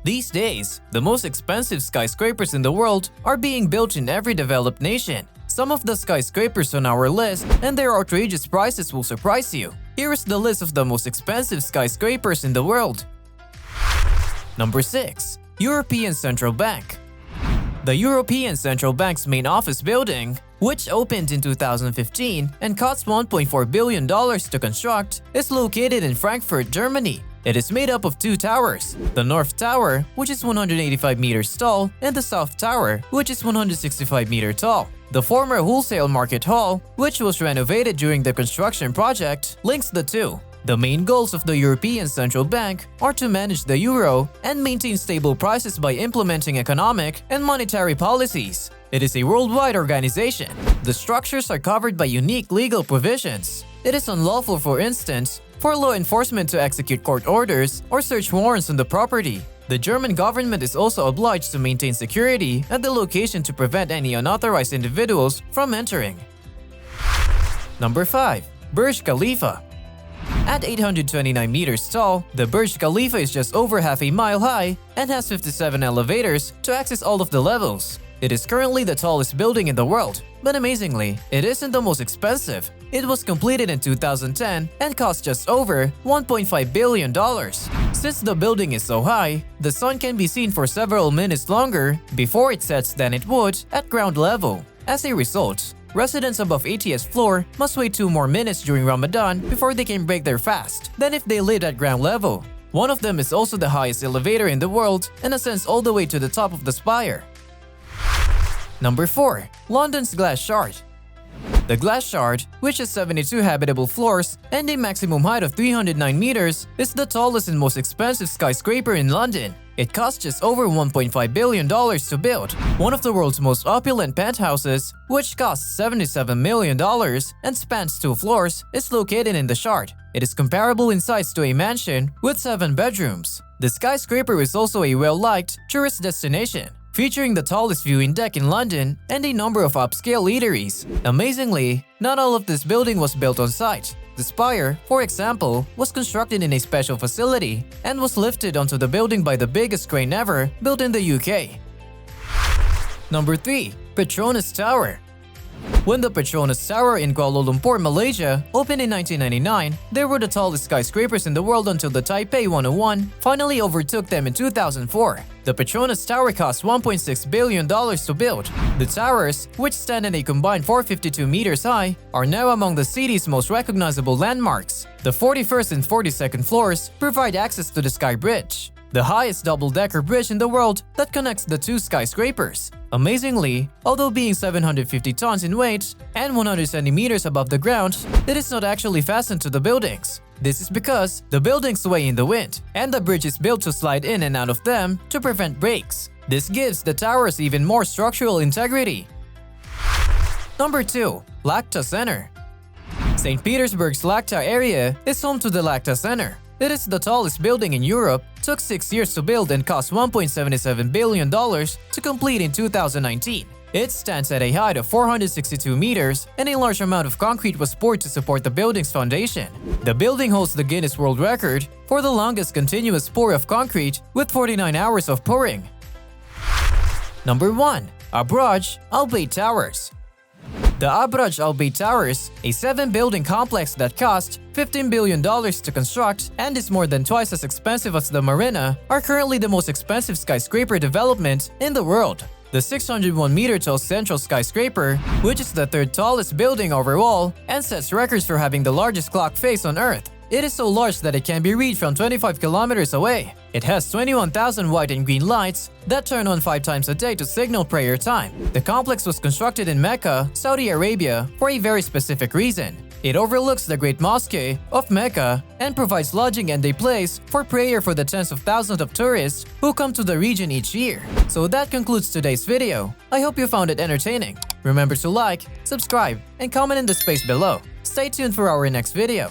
These days, the most expensive skyscrapers in the world are being built in every developed nation. Some of the skyscrapers on our list and their outrageous prices will surprise you. Here is the list of the most expensive skyscrapers in the world. Number 6. European Central Bank. The European Central Bank's main office building, which opened in 2015 and cost $1.4 billion to construct, is located in Frankfurt, Germany. It is made up of two towers, the North Tower, which is 185 meters tall, and the South Tower, which is 165 meters tall. The former wholesale market hall, which was renovated during the construction project, links the two. The main goals of the European Central Bank are to manage the euro and maintain stable prices by implementing economic and monetary policies. It is a worldwide organization. The structures are covered by unique legal provisions. It is unlawful, for instance, for law enforcement to execute court orders or search warrants on the property. The German government is also obliged to maintain security at the location to prevent any unauthorized individuals from entering. Number 5. Burj Khalifa. At 829 meters tall, the Burj Khalifa is just over half a mile high and has 57 elevators to access all of the levels. It is currently the tallest building in the world, but amazingly, it isn't the most expensive. It was completed in 2010 and cost just over $1.5 billion. Since the building is so high, the sun can be seen for several minutes longer before it sets than it would at ground level. As a result, residents above 80th floor must wait 2 more minutes during Ramadan before they can break their fast than if they lived at ground level. One of them is also the highest elevator in the world and ascends all the way to the top of the spire. Number 4. London's Glass Shard. The Glass Shard, which has 72 habitable floors and a maximum height of 309 meters, is the tallest and most expensive skyscraper in London. It cost just over $1.5 billion to build. One of the world's most opulent penthouses, which costs $77 million and spans 2 floors, is located in the Shard. It is comparable in size to a mansion with 7 bedrooms. The skyscraper is also a well-liked tourist destination, featuring the tallest viewing deck in London and a number of upscale eateries. Amazingly, not all of this building was built on site. The spire, for example, was constructed in a special facility and was lifted onto the building by the biggest crane ever built in the UK. Number 3. Patronus Tower. When the Patronus Tower in Kuala Lumpur, Malaysia, opened in 1999, they were the tallest skyscrapers in the world until the Taipei 101 finally overtook them in 2004. The Patronus Tower cost $1.6 billion to build. The towers, which stand at a combined 452 meters high, are now among the city's most recognizable landmarks. The 41st and 42nd floors provide access to the Sky Bridge, the highest double-decker bridge in the world that connects the two skyscrapers. Amazingly, although being 750 tons in weight and 170 meters above the ground, it is not actually fastened to the buildings. This is because the buildings sway in the wind, and the bridge is built to slide in and out of them to prevent breaks. This gives the towers even more structural integrity. Number 2. Lacta Center. St. Petersburg's Lacta area is home to the Lacta Center. It is the tallest building in Europe, took 6 years to build and cost $1.77 billion to complete in 2019. It stands at a height of 462 meters and a large amount of concrete was poured to support the building's foundation. The building holds the Guinness World Record for the longest continuous pour of concrete with 49 hours of pouring. Number 1. Burj Al Arab Towers. The Burj Al Arab Towers, a 7-building complex that cost $15 billion to construct and is more than twice as expensive as the Marina, are currently the most expensive skyscraper development in the world. The 601-meter-tall central skyscraper, which is the 3rd tallest building overall and sets records for having the largest clock face on Earth. It is so large that it can be reached from 25 kilometers away. It has 21,000 white and green lights that turn on 5 times a day to signal prayer time. The complex was constructed in Mecca, Saudi Arabia, for a very specific reason. It overlooks the Great Mosque of Mecca and provides lodging and a place for prayer for the tens of thousands of tourists who come to the region each year. So that concludes today's video. I hope you found it entertaining. Remember to like, subscribe, and comment in the space below. Stay tuned for our next video.